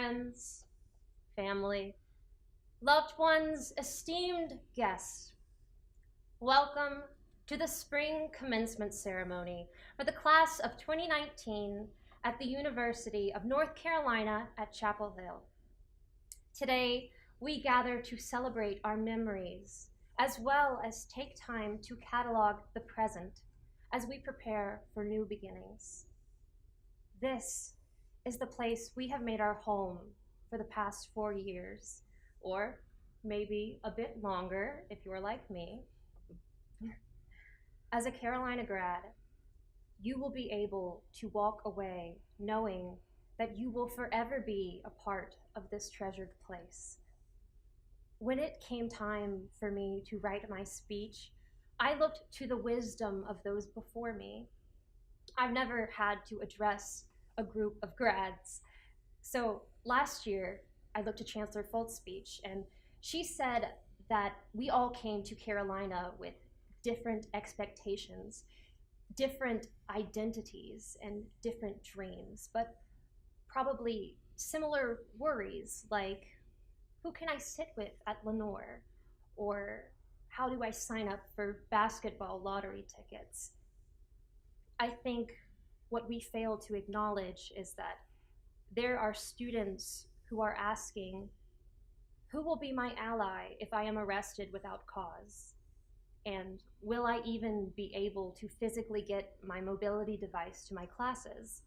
friends, family, loved ones, esteemed guests. Welcome to the spring commencement ceremony for the class of 2019 at the University of North Carolina at Chapel Hill. Today, we gather to celebrate our memories, as well as take time to catalog the present as we prepare for new beginnings. This is the place we have made our home for the past 4 years, or maybe a bit longer if you're like me. As a Carolina grad, you will be able to walk away knowing that you will forever be a part of this treasured place. When it came time for me to write my speech, I looked to the wisdom of those before me. I've never had to address a group of grads. So last year, I looked to Chancellor Folt's speech, and she said that we all came to Carolina with different expectations, different identities, and different dreams, but probably similar worries like, who can I sit with at Lenore? Or how do I sign up for basketball lottery tickets? I think what we fail to acknowledge is that there are students who are asking, who will be my ally if I am arrested without cause? And will I even be able to physically get my mobility device to my classes?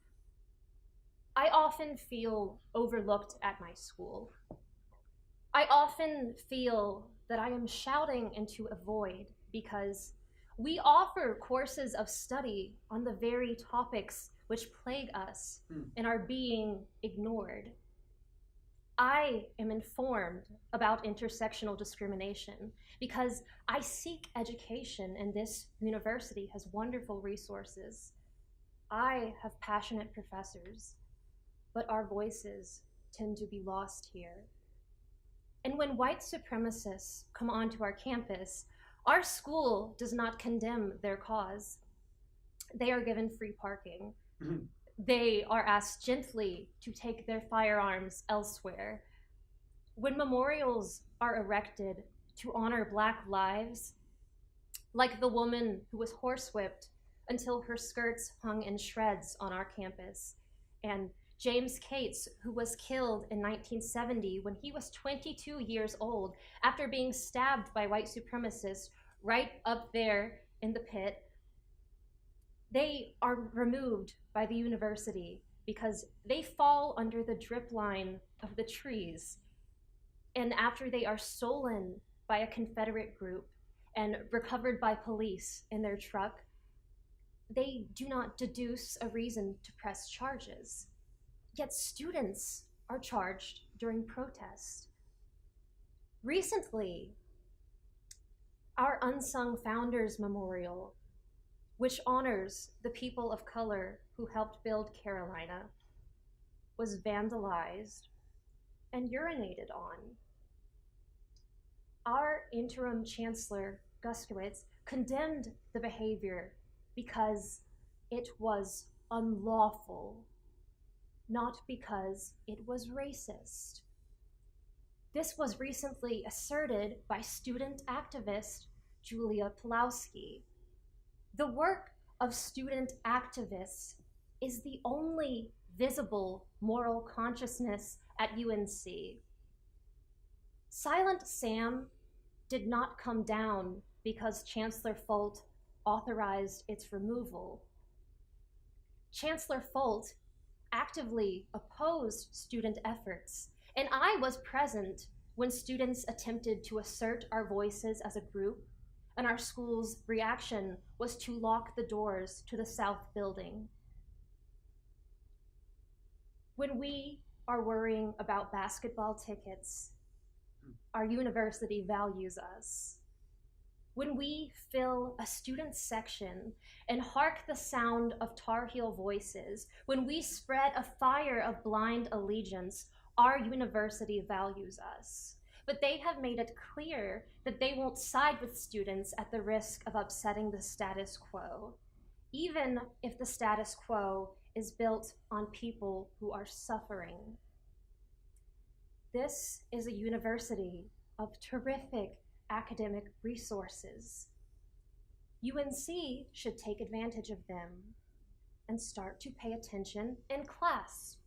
I often feel overlooked at my school. I often feel that I am shouting into a void because we offer courses of study on the very topics which plague us and are being ignored. I am informed about intersectional discrimination because I seek education, and this university has wonderful resources. I have passionate professors, but our voices tend to be lost here. And when white supremacists come onto our campus, our school does not condemn their cause. They are given free parking. They are asked gently to take their firearms elsewhere. When memorials are erected to honor Black lives, like the woman who was horsewhipped until her skirts hung in shreds on our campus, and James Cates, who was killed in 1970 when he was 22 years old after being stabbed by white supremacists right up there in the pit, they are removed by the university because they fall under the drip line of the trees. And after they are stolen by a Confederate group and recovered by police in their truck, they do not deduce a reason to press charges. Yet students are charged during protest. Recently, our Unsung Founders Memorial, which honors the people of color who helped build Carolina, was vandalized and urinated on. Our interim chancellor, Guskowitz, condemned the behavior because it was unlawful, not because it was racist. This was recently asserted by student activist Julia Pulowski. The work of student activists is the only visible moral consciousness at UNC. Silent Sam did not come down because Chancellor Folt authorized its removal. Chancellor Folt actively opposed student efforts, and I was present when students attempted to assert our voices as a group, and our school's reaction was to lock the doors to the South Building. When we are worrying about basketball tickets, our university values us. When we fill a student section and hark the sound of Tarheel voices, when we spread a fire of blind allegiance, our university values us. But they have made it clear that they won't side with students at the risk of upsetting the status quo, even if the status quo is built on people who are suffering. This is a university of terrific academic resources. UNC should take advantage of them and start to pay attention in class.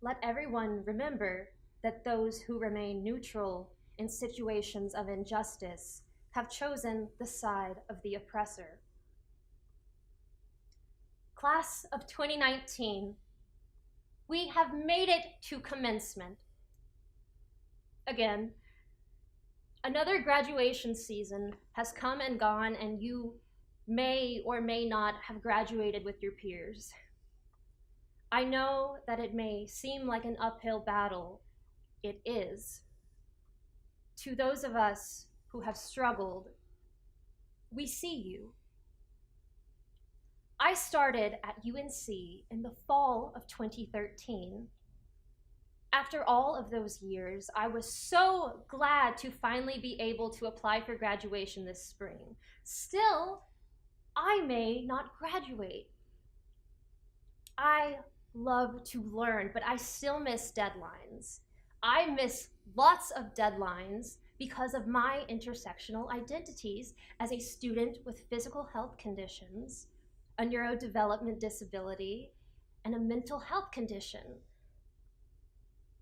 Let everyone remember that those who remain neutral in situations of injustice have chosen the side of the oppressor. Class of 2019, we have made it to commencement. Again, another graduation season has come and gone, and you may or may not have graduated with your peers. I know that it may seem like an uphill battle. It is. To those of us who have struggled, we see you. I started at UNC in the fall of 2013. After all of those years, I was so glad to finally be able to apply for graduation this spring. Still, I may not graduate. I love to learn, but I still miss deadlines. I miss lots of deadlines because of my intersectional identities as a student with physical health conditions, a neurodevelopment disability, and a mental health condition.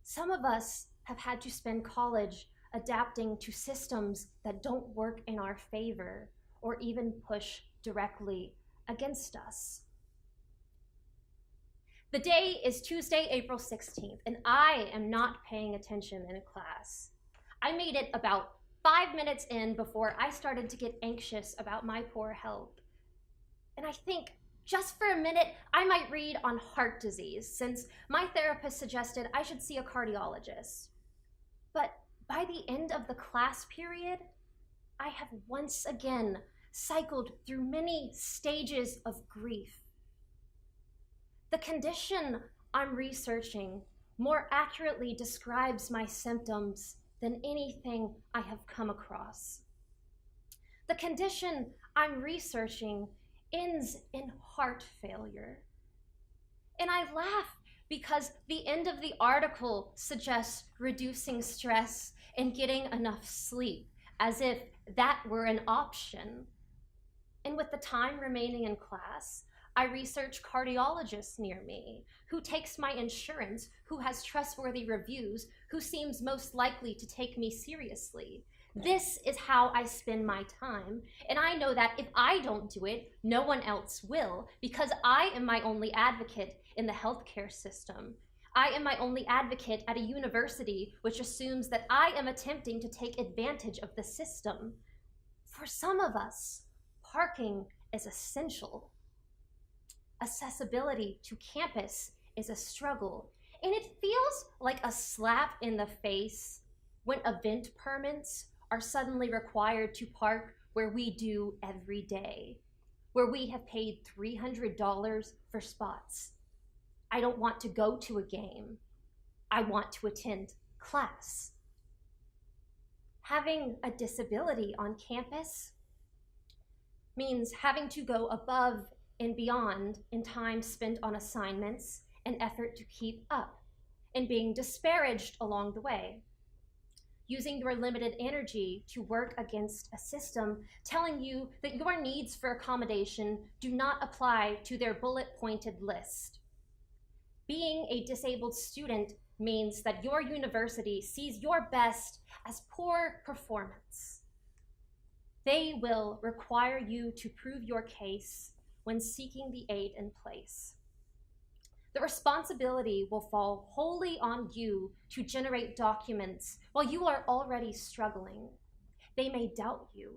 Some of us have had to spend college adapting to systems that don't work in our favor or even push directly against us. The day is Tuesday, April 16th, and I am not paying attention in class. I made it about 5 minutes in before I started to get anxious about my poor health. And I think, just for a minute, I might read on heart disease, since my therapist suggested I should see a cardiologist. But by the end of the class period, I have once again cycled through many stages of grief. The condition I'm researching more accurately describes my symptoms than anything I have come across. The condition I'm researching ends in heart failure. And I laugh because the end of the article suggests reducing stress and getting enough sleep, as if that were an option. And with the time remaining in class, I research cardiologists near me, who takes my insurance, who has trustworthy reviews, who seems most likely to take me seriously. This is how I spend my time, and I know that if I don't do it, no one else will, because I am my only advocate in the healthcare system. I am my only advocate at a university which assumes that I am attempting to take advantage of the system. For some of us, parking is essential. Accessibility to campus is a struggle, and it feels like a slap in the face when event permits are suddenly required to park where we do every day, where we have paid $300 for spots. I don't want to go to a game. I want to attend class. Having a disability on campus means having to go above and beyond in time spent on assignments and effort to keep up, and being disparaged along the way. Using your limited energy to work against a system telling you that your needs for accommodation do not apply to their bullet-pointed list. Being a disabled student means that your university sees your best as poor performance. They will require you to prove your case when seeking the aid in place. The responsibility will fall wholly on you to generate documents while you are already struggling. They may doubt you.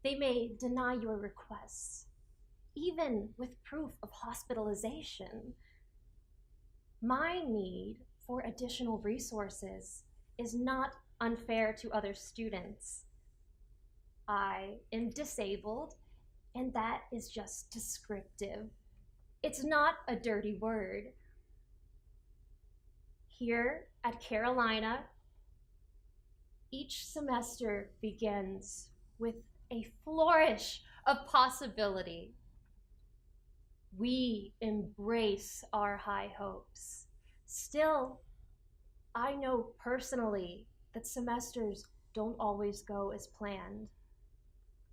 They may deny your requests, even with proof of hospitalization. My need for additional resources is not unfair to other students. I am disabled, and that is just descriptive. It's not a dirty word. Here at Carolina, each semester begins with a flourish of possibility. We embrace our high hopes. Still, I know personally that semesters don't always go as planned.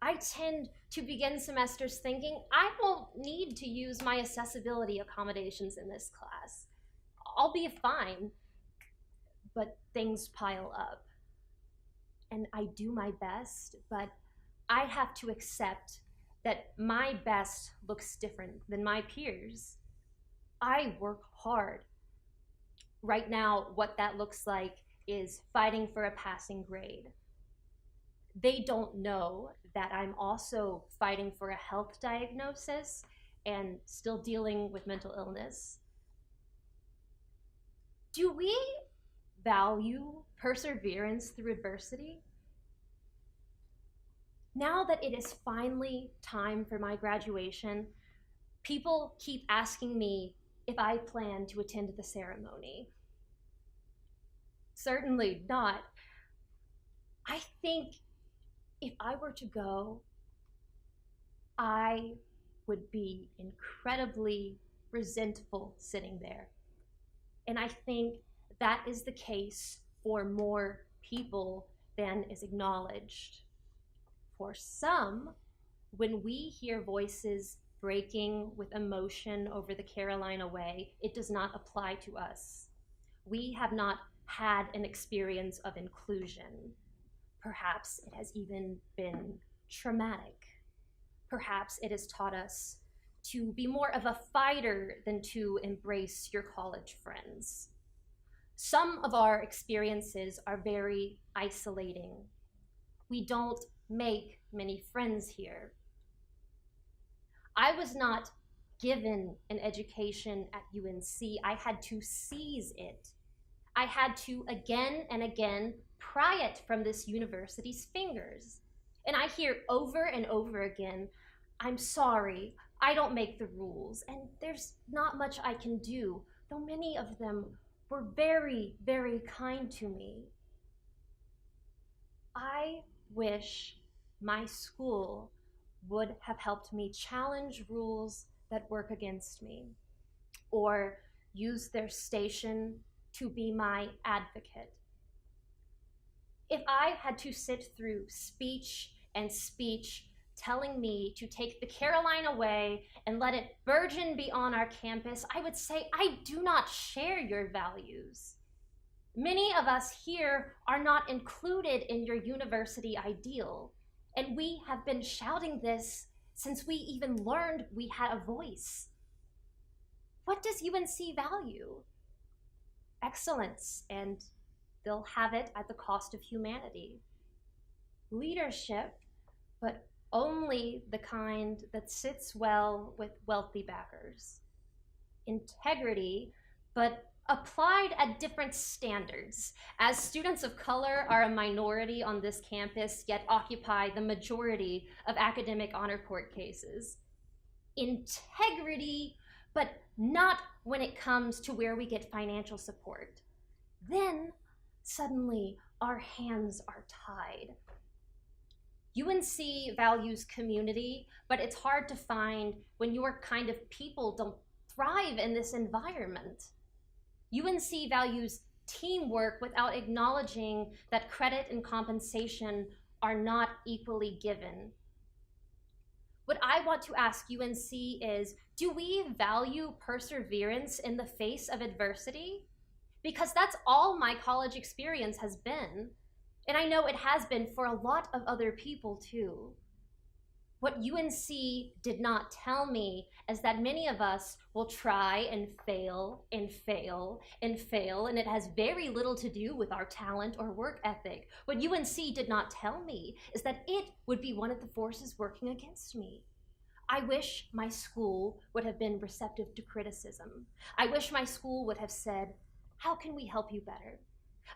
I tend to begin semesters thinking I won't need to use my accessibility accommodations in this class. I'll be fine, but things pile up. And I do my best, but I have to accept that my best looks different than my peers. I work hard. Right now, what that looks like is fighting for a passing grade. They don't know that I'm also fighting for a health diagnosis and still dealing with mental illness. Do we value perseverance through adversity? Now that it is finally time for my graduation, people keep asking me if I plan to attend the ceremony. Certainly not. I think if I were to go, I would be incredibly resentful sitting there. And I think that is the case for more people than is acknowledged. For some, when we hear voices breaking with emotion over the Carolina Way, it does not apply to us. We have not had an experience of inclusion. Perhaps it has even been traumatic. Perhaps it has taught us to be more of a fighter than to embrace your college friends. Some of our experiences are very isolating. We don't make many friends here. I was not given an education at UNC. I had to seize it. I had to again and again pry it from this university's fingers. And I hear over and over again, I'm sorry, I don't make the rules, and there's not much I can do, though many of them were very, very kind to me. I wish my school would have helped me challenge rules that work against me, or use their station to be my advocate. If I had to sit through speech and speech telling me to take the Carolina Way and let it burgeon beyond our campus, I would say, I do not share your values. Many of us here are not included in your university ideal, and we have been shouting this since we even learned we had a voice. What does UNC value? Excellence, and they'll have it at the cost of humanity. Leadership, but only the kind that sits well with wealthy backers. Integrity, but applied at different standards, as students of color are a minority on this campus, yet occupy the majority of academic honor court cases. Integrity, but not when it comes to where we get financial support. Then, suddenly, our hands are tied. UNC values community, but it's hard to find when your kind of people don't thrive in this environment. UNC values teamwork without acknowledging that credit and compensation are not equally given. What I want to ask UNC is, do we value perseverance in the face of adversity? Because that's all my college experience has been. And I know it has been for a lot of other people too. What UNC did not tell me is that many of us will try and fail and fail and fail, and it has very little to do with our talent or work ethic. What UNC did not tell me is that it would be one of the forces working against me. I wish my school would have been receptive to criticism. I wish my school would have said, how can we help you better?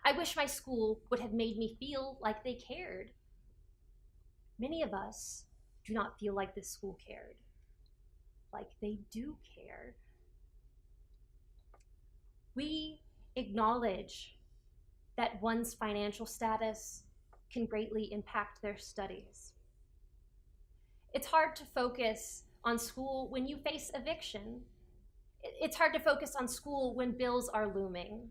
I wish my school would have made me feel like they cared. Many of us do not feel like this school cared, like they do care. We acknowledge that one's financial status can greatly impact their studies. It's hard to focus on school when you face eviction. It's hard to focus on school when bills are looming.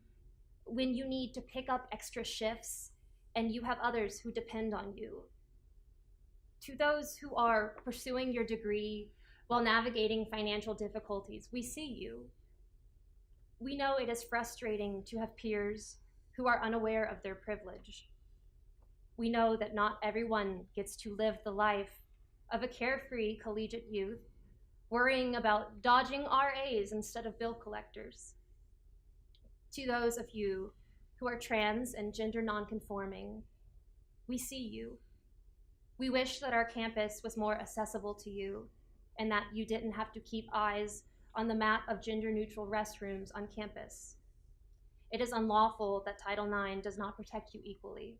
when you need to pick up extra shifts and you have others who depend on you. To those who are pursuing your degree while navigating financial difficulties, we see you. We know it is frustrating to have peers who are unaware of their privilege. We know that not everyone gets to live the life of a carefree collegiate youth, worrying about dodging RAs instead of bill collectors. To those of you who are trans and gender nonconforming, we see you. We wish that our campus was more accessible to you and that you didn't have to keep eyes on the map of gender-neutral restrooms on campus. It is unlawful that Title IX does not protect you equally.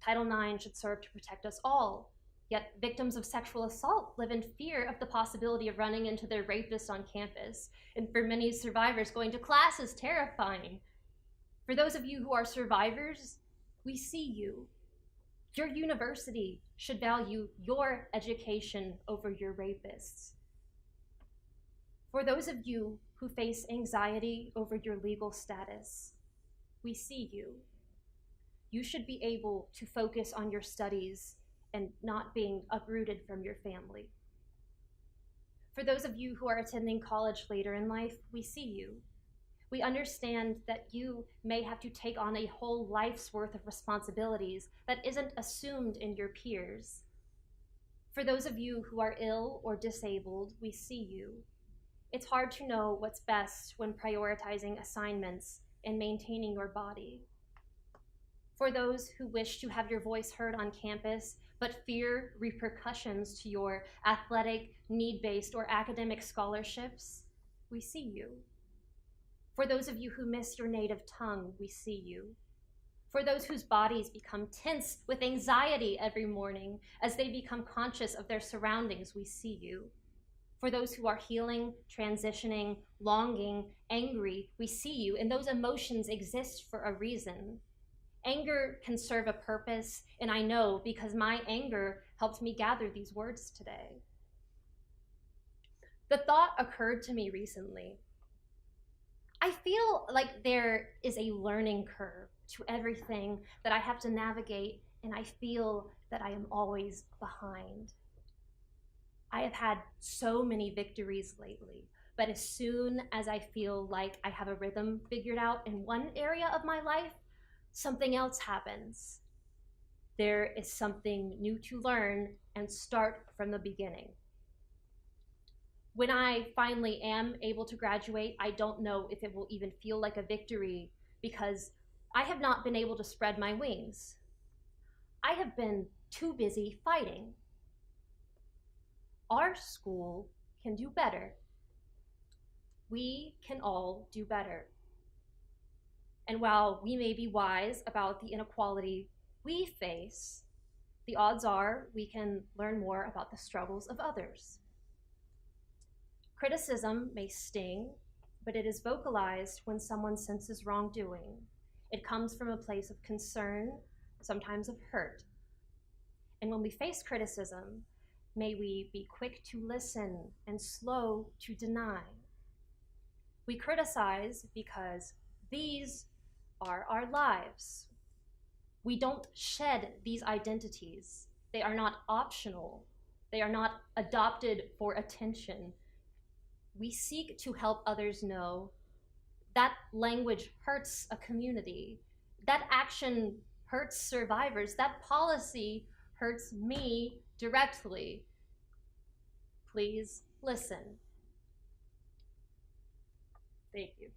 Title IX should serve to protect us all, yet victims of sexual assault live in fear of the possibility of running into their rapist on campus, and for many survivors, going to class is terrifying. For those of you who are survivors, we see you. Your university should value your education over your rapists. For those of you who face anxiety over your legal status, we see you. You should be able to focus on your studies and not being uprooted from your family. For those of you who are attending college later in life, we see you. We understand that you may have to take on a whole life's worth of responsibilities that isn't assumed in your peers. For those of you who are ill or disabled, we see you. It's hard to know what's best when prioritizing assignments and maintaining your body. For those who wish to have your voice heard on campus, but fear repercussions to your athletic, need-based, or academic scholarships, we see you. For those of you who miss your native tongue, we see you. For those whose bodies become tense with anxiety every morning as they become conscious of their surroundings, we see you. For those who are healing, transitioning, longing, angry, we see you, and those emotions exist for a reason. Anger can serve a purpose, and I know because my anger helped me gather these words today. The thought occurred to me recently. I feel like there is a learning curve to everything that I have to navigate, and I feel that I am always behind. I have had so many victories lately, but as soon as I feel like I have a rhythm figured out in one area of my life, something else happens. There is something new to learn and start from the beginning. When I finally am able to graduate, I don't know if it will even feel like a victory because I have not been able to spread my wings. I have been too busy fighting. Our school can do better. We can all do better. And while we may be wise about the inequality we face, the odds are we can learn more about the struggles of others. Criticism may sting, but it is vocalized when someone senses wrongdoing. It comes from a place of concern, sometimes of hurt. And when we face criticism, may we be quick to listen and slow to deny. We criticize because these are our lives. We don't shed these identities. They are not optional. They are not adopted for attention. We seek to help others know that language hurts a community. That action hurts survivors. That policy hurts me directly. Please listen. Thank you.